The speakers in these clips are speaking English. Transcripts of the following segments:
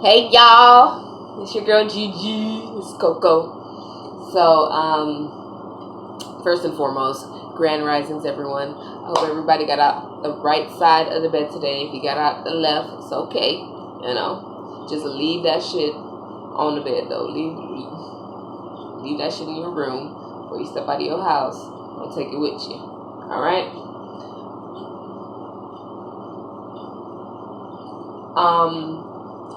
Hey y'all, it's your girl Gigi. It's Coco. So, first and foremost, grand risings, everyone. I hope everybody got out the right side of the bed today. If you got out the left, it's okay. You know, just leave that shit on the bed though. Leave that shit in your room before you step out of your house. Don't take it with you. All right.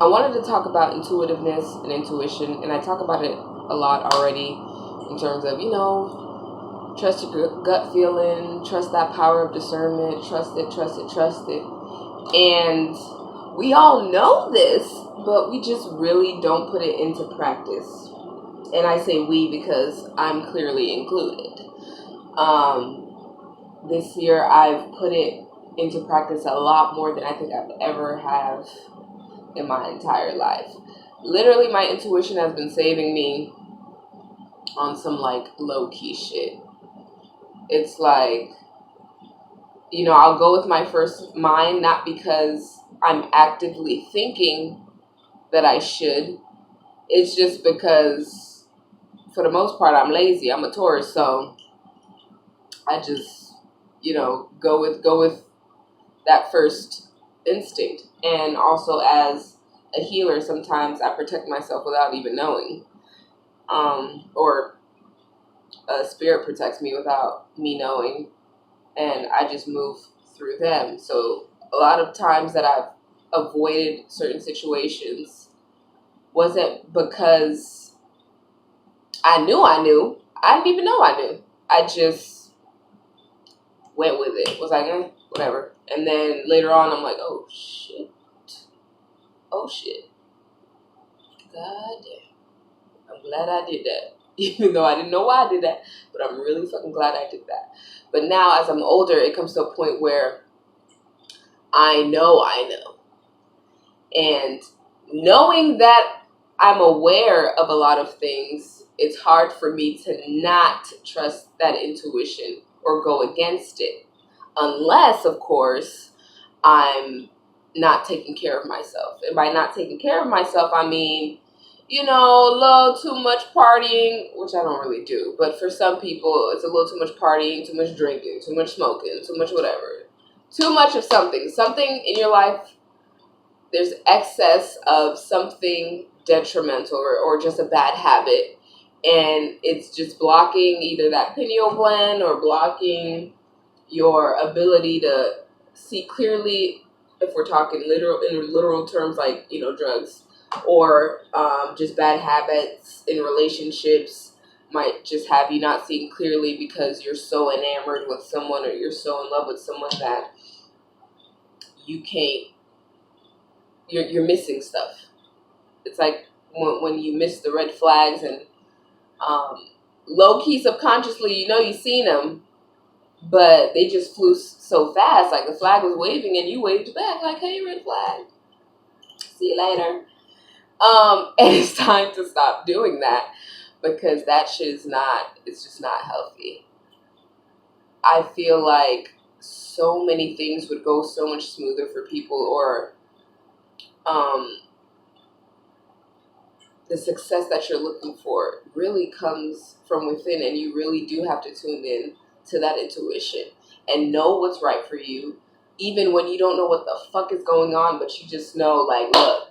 I wanted to talk about intuitiveness and intuition, and I talk about it a lot already in terms of, trust your gut feeling, trust that power of discernment, trust it. And we all know this, but we just really don't put it into practice. And I say we because I'm clearly included. This year I've put it into practice a lot more than I think I've ever have in my entire life. Literally, my intuition has been saving me on some like low-key shit. It's like, I'll go with my first mind, not because I'm actively thinking that I should. It's just because, for the most part, I'm lazy. I'm a Taurus, so I just, go with that first instinct. And also, as a healer, sometimes I protect myself without even knowing, or a spirit protects me without me knowing, and I just move through them. So a lot of times that I've avoided certain situations wasn't because I knew. I didn't even know I knew. I just went with it. Was like, whatever. And then later on, I'm like, oh shit. God damn. I'm glad I did that. Even though I didn't know why I did that, but I'm really fucking glad I did that. But now, as I'm older, it comes to a point where I know. And knowing that I'm aware of a lot of things, it's hard for me to not trust that intuition or go against it. Unless, of course, I'm not taking care of myself. And by not taking care of myself, I mean, a little too much partying, which I don't really do. But for some people, it's a little too much partying, too much drinking, too much smoking, too much whatever. Too much of something. Something in your life, there's excess of something detrimental or just a bad habit. And it's just blocking either that pineal gland or blocking your ability to see clearly, if we're talking literal terms, like, drugs, or just bad habits in relationships might just have you not seeing clearly because you're so enamored with someone, or you're so in love with someone that you can't, you're missing stuff. It's like when you miss the red flags, and low-key subconsciously, you seen them, but they just flew so fast. Like the flag was waving and you waved back like, hey, red flag, see you later. And it's time to stop doing that, because that shit it's just not healthy. I feel like so many things would go so much smoother for people, or the success that you're looking for really comes from within, and you really do have to tune in to that intuition and know what's right for you, even when you don't know what the fuck is going on, but you just know, like, look,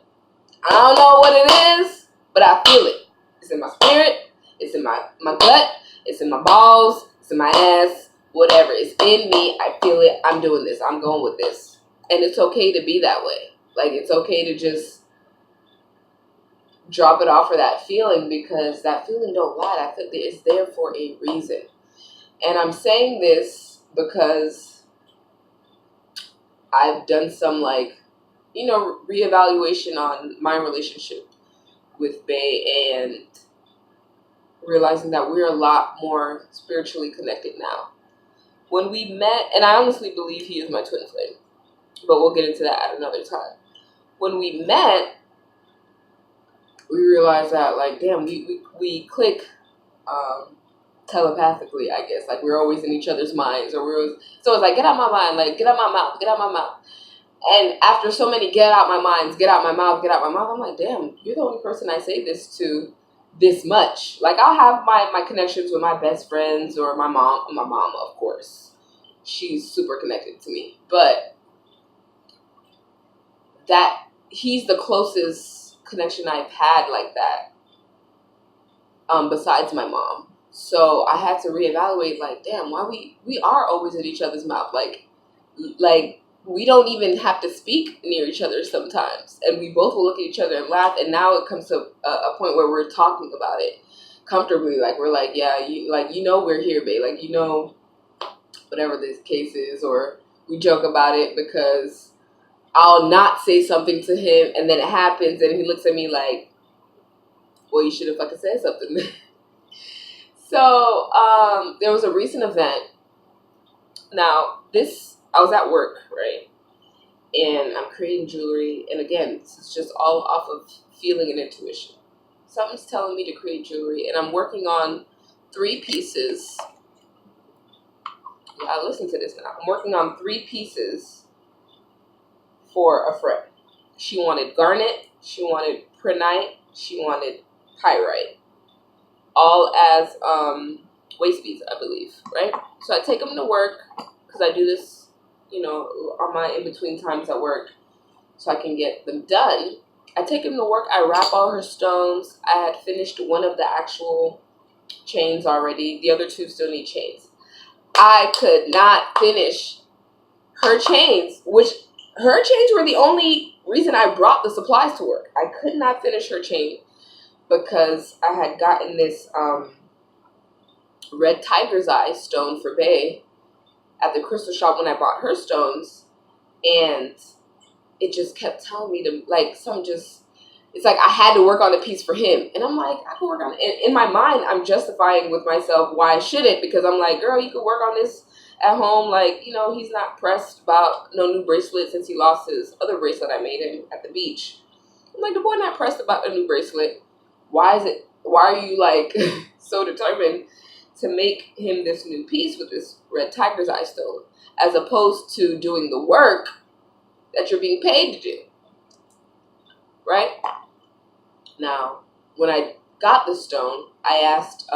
I don't know what it is, but I feel it. It's in my spirit, it's in my gut, it's in my balls, it's in my ass, whatever. It's in me, I feel it, I'm doing this, I'm going with this. And it's okay to be that way. Like, it's okay to just drop it off for that feeling, because that feeling don't lie. That feeling is there for a reason. And I'm saying this because I've done some, reevaluation on my relationship with Bay, and realizing that we're a lot more spiritually connected now. When we met, and I honestly believe he is my twin flame, but we'll get into that at another time. When we met, we realized that, like, damn, we click telepathically, I guess. Like, we're always in each other's minds, so it's like, get out my mind, like, get out my mouth. And after so many get out my minds, get out my mouth, get out my mouth, I'm like, damn, you're the only person I say this to this much. Like, I'll have my connections with my best friends or my mom, of course. She's super connected to me. But that, he's the closest connection I've had like that, besides my mom. So I had to reevaluate, like, damn, why we are always at each other's mouth. Like, we don't even have to speak near each other sometimes. And we both will look at each other and laugh. And now it comes to a point where we're talking about it comfortably. Like, we're like, yeah, we're here, babe. Like, whatever this case is. Or we joke about it because I'll not say something to him. And then it happens. And he looks at me like, well, you should have fucking said something. So there was a recent event. Now, I was at work, right? And I'm creating jewelry. And again, this is just all off of feeling and intuition. Something's telling me to create jewelry. And I'm working on 3 pieces. Yeah, listen to this now. I'm working on 3 pieces for a friend. She wanted garnet. She wanted prehnite. She wanted pyrite. All as waist beads, I believe, right? So I take them to work because I do this, on my in-between times at work so I can get them done. I take them to work. I wrap all her stones. I had finished one of the actual chains already. The other 2 still need chains. I could not finish her chains, which her chains were the only reason I brought the supplies to work. I could not finish her chain because I had gotten this red tiger's eye stone for Bae at the crystal shop when I bought her stones, and it just kept telling me to, like, it's like I had to work on a piece for him. And I'm like, I can work on it. And in my mind, I'm justifying with myself why I shouldn't, because I'm like, girl, you could work on this at home. Like, he's not pressed about no new bracelet since he lost his other bracelet I made him at the beach. I'm like, the boy not pressed about a new bracelet. Why are you, like, so determined to make him this new piece with this red tiger's eye stone, as opposed to doing the work that you're being paid to do, right? Now, when I got the stone, I asked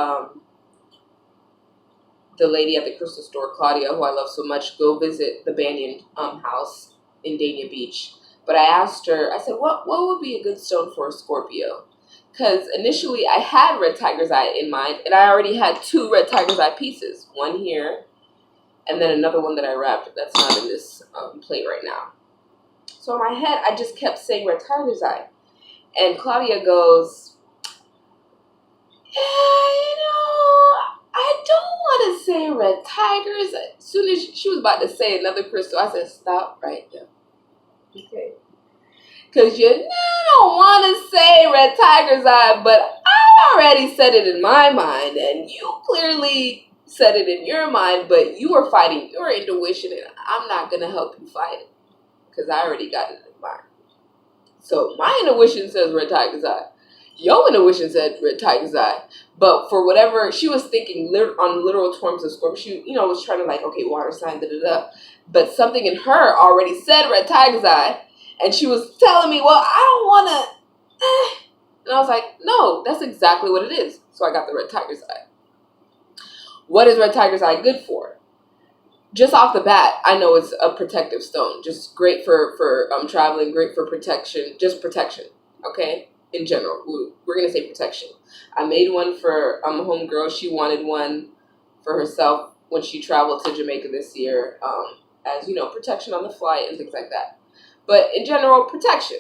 the lady at the crystal store, Claudia, who I love so much, go visit the Banyan house in Dania Beach. But I asked her, I said, what would be a good stone for a Scorpio? Because initially I had red tiger's eye in mind, and I already had 2 red tiger's eye pieces. One here, and then another one that I wrapped that's not in this plate right now. So in my head, I just kept saying red tiger's eye. And Claudia goes, yeah, I don't want to say red tigers. As soon as she was about to say another crystal, I said, stop right there. Okay. Because you don't want to say red tiger's eye, but I already said it in my mind, and you clearly said it in your mind, but you were fighting your intuition, and I'm not going to help you fight it because I already got it in mind. So my intuition says red tiger's eye. Your intuition said red tiger's eye. But for whatever, she was thinking on literal terms of Scorpio. She, was trying to, like, okay, water sign, da-da-da. But something in her already said red tiger's eye. And she was telling me, well, I don't want to. And I was like, no, that's exactly what it is. So I got the red tiger's eye. What is red tiger's eye good for? Just off the bat, I know it's a protective stone. Just great for traveling, great for protection. Just protection, okay? In general, we're going to say protection. I made one for a homegirl. She wanted one for herself when she traveled to Jamaica this year, as, protection on the flight and things like that. But in general, protection.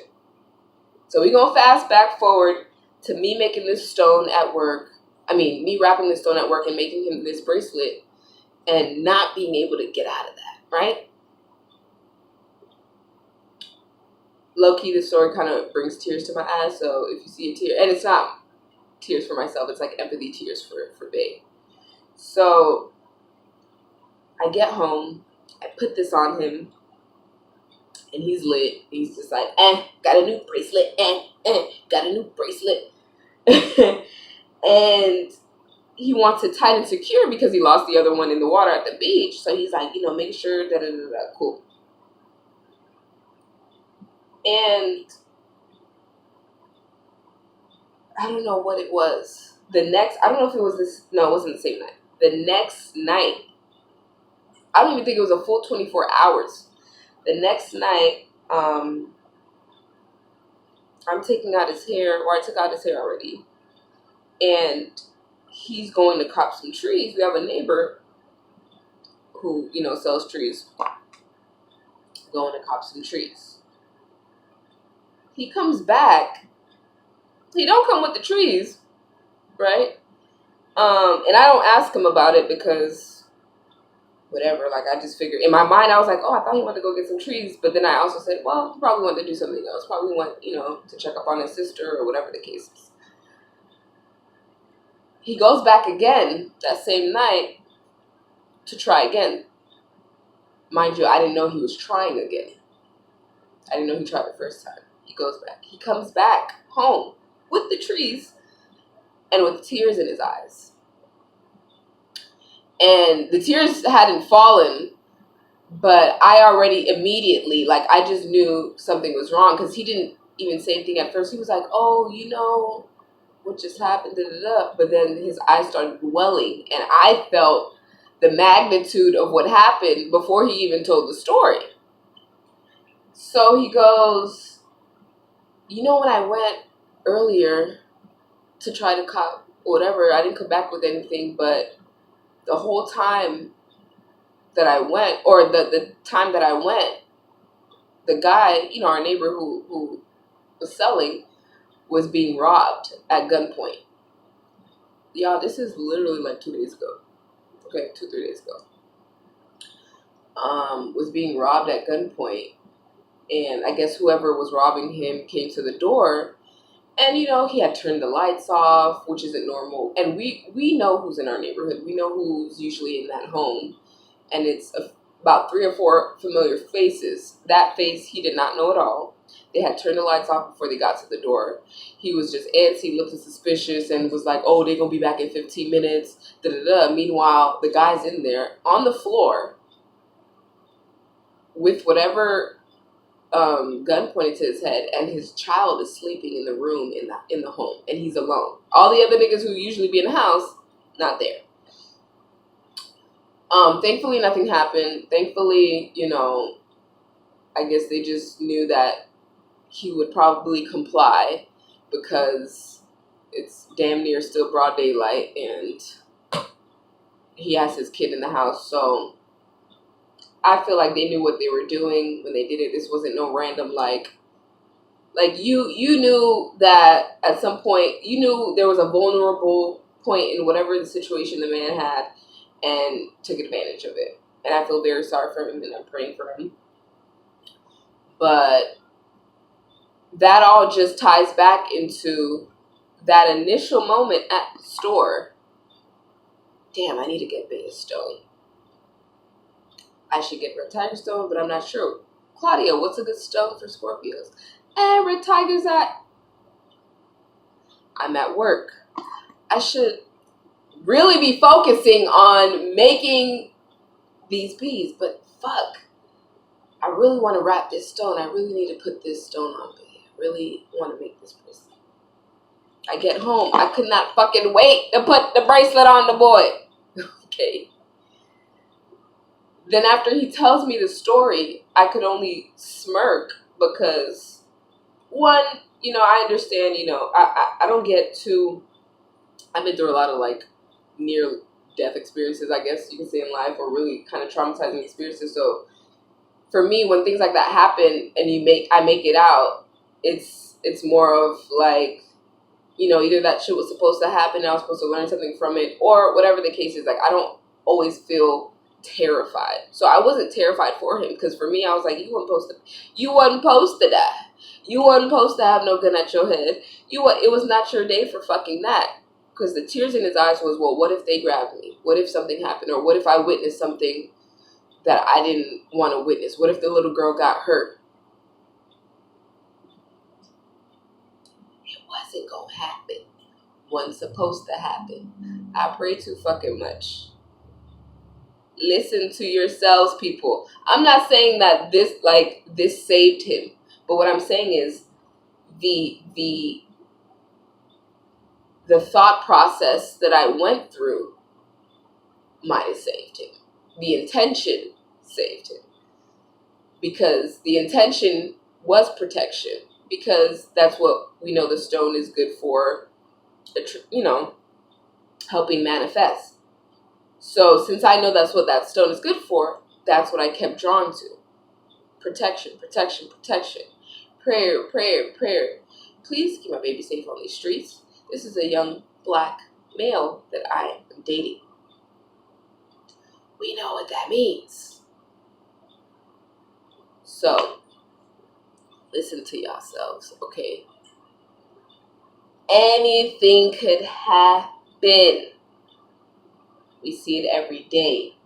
So we're going to fast back forward to me making this stone at work. Me wrapping this stone at work and making him this bracelet and not being able to get out of that, right? Low-key, the story kind of brings tears to my eyes. So if you see a tear, and it's not tears for myself, it's like empathy tears for Bae. So I get home, I put this on him, and he's lit. He's just like, got a new bracelet, got a new bracelet. And he wants it tight and secure because he lost the other one in the water at the beach. So he's like, make sure, cool. And I don't know what it was. I don't know if it was this, no, it wasn't the same night. The next night, I don't even think it was a full 24 hours. The next night, I'm taking out his hair, or I took out his hair already, and he's going to cop some trees. We have a neighbor who, sells trees, going to cop some trees. He comes back. He don't come with the trees, right? And I don't ask him about it because whatever, like I just figured in my mind, I was like, oh, I thought he wanted to go get some trees. But then I also said, well, he probably wanted to do something else. Probably want, to check up on his sister or whatever the case is. He goes back again that same night to try again. Mind you, I didn't know he was trying again. I didn't know he tried the first time. He goes back. He comes back home with the trees and with tears in his eyes. And the tears hadn't fallen, but I already immediately, I just knew something was wrong because he didn't even say anything at first. He was like, oh, what just happened, da, da, da. But then his eyes started welling, and I felt the magnitude of what happened before he even told the story. So he goes, when I went earlier to try to cop whatever, I didn't come back with anything, but the whole time that I went, or the time that I went, the guy, our neighbor who was selling, was being robbed at gunpoint. Y'all, this is literally 2 days ago. Okay, 2-3 days ago. Was being robbed at gunpoint. And I guess whoever was robbing him came to the door. And, he had turned the lights off, which isn't normal. And we know who's in our neighborhood. We know who's usually in that home. And it's about 3 or 4 familiar faces. That face, he did not know at all. They had turned the lights off before they got to the door. He was just antsy, looking suspicious, and was like, oh, they're going to be back in 15 minutes. Da-da-da. Meanwhile, the guy's in there on the floor with whatever gun pointed to his head, and his child is sleeping in the room in the home, and he's alone. All the other niggas who usually be in the house, not there. Thankfully, nothing happened. Thankfully, I guess they just knew that he would probably comply because it's damn near still broad daylight, and he has his kid in the house, so I feel like they knew what they were doing when they did it. This wasn't no random, you knew that at some point, you knew there was a vulnerable point in whatever the situation the man had, and took advantage of it. And I feel very sorry for him, and I'm praying for him. But that all just ties back into that initial moment at the store. Damn, I need to get Beta Stone. I should get Red Tiger Stone, but I'm not sure. Claudia, what's a good stone for Scorpios? And Red Tiger's I'm at work. I should really be focusing on making these beads, but fuck. I really want to wrap this stone. I really need to put this stone on me. I really want to make this bracelet. I get home. I could not fucking wait to put the bracelet on the boy. Okay. Then after he tells me the story, I could only smirk because, one, I understand, I don't get too, I've been through a lot of near-death experiences, I guess you can say, in life, or really kind of traumatizing experiences. So for me, when things like that happen and I make it out, it's more of either that shit was supposed to happen and I was supposed to learn something from it, or whatever the case is. I don't always feel terrified. So I wasn't terrified for him, because for me, I was like, you wasn't supposed to die. You wasn't supposed to have no gun at your head. It was not your day for fucking that. Because the tears in his eyes was, well, what if they grabbed me? What if something happened? Or what if I witnessed something that I didn't want to witness? What if the little girl got hurt? It wasn't going to happen. Wasn't supposed to happen. I pray too fucking much. Listen to yourselves, people. I'm not saying that this saved him, But what I'm saying is the thought process that I went through might have saved him. The intention saved him. Because the intention was protection. Because that's what we know the stone is good for, helping manifest. So since I know that's what that stone is good for, that's what I kept drawn to. Protection, protection, protection. Prayer, prayer, prayer. Please keep my baby safe on these streets. This is a young black male that I am dating. We know what that means. So, listen to yourselves, okay? Anything could happen. We see it every day.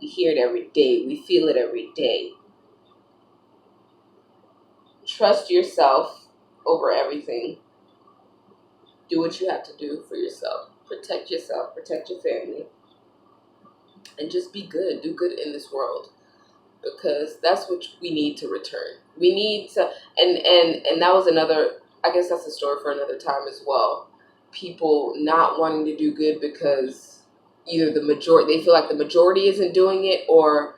We hear it every day. We feel it every day. Trust yourself over everything. Do what you have to do for yourself. Protect yourself. Protect your family. And just be good. Do good in this world. Because that's what we need to return. We need to, and that was another, I guess that's a story for another time as well. People not wanting to do good because either they feel like the majority isn't doing it, or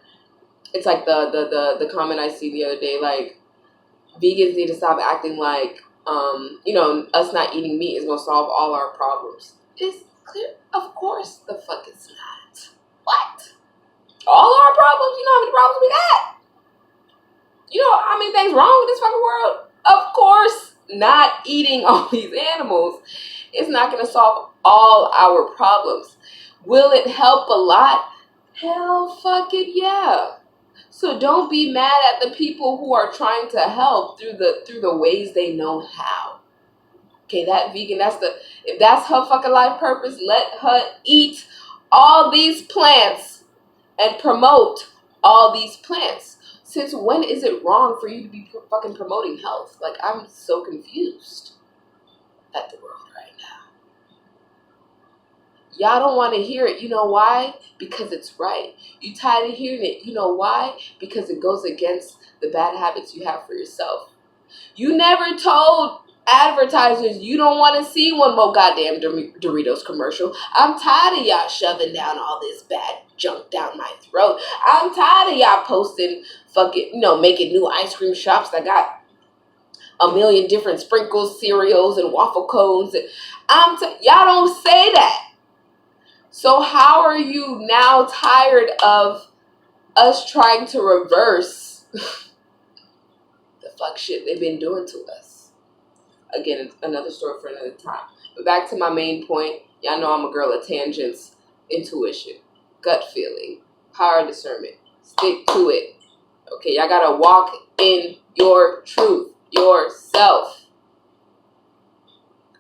it's like the comment I see the other day, like, vegans need to stop acting like, us not eating meat is going to solve all our problems. It's clear. Of course the fuck it's not. What? All our problems? You know how many problems we got? You know how many things wrong with this fucking world? Of course, not eating all these animals is not going to solve all our problems. Will it help a lot? Hell fucking yeah. So don't be mad at the people who are trying to help through the ways they know how. Okay, that vegan, if that's her fucking life purpose, let her eat all these plants and promote all these plants. Since when is it wrong for you to be fucking promoting health? Like, I'm so confused at the world right now. Y'all don't want to hear it. You know why? Because it's right. You tired of hearing it. You know why? Because it goes against the bad habits you have for yourself. You never told advertisers you don't want to see one more goddamn Doritos commercial. I'm tired of y'all shoving down all this bad junk down my throat. I'm tired of y'all posting fucking, making new ice cream shops that got a million different sprinkles, cereals, and waffle cones. Y'all don't say that. So how are you now tired of us trying to reverse the fuck shit they've been doing to us? Again, another story for another time. But back to my main point. Y'all know I'm a girl of tangents, intuition, gut feeling, power discernment. Stick to it. Okay, y'all gotta walk in your truth, yourself.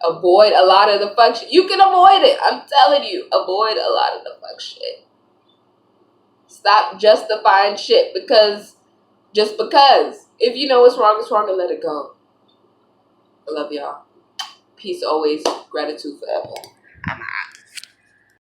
Avoid a lot of the fuck shit. You can avoid it. I'm telling you. Avoid a lot of the fuck shit. Stop justifying shit just because. If you know it's wrong and let it go. I love y'all. Peace always. Gratitude forever. I'm out.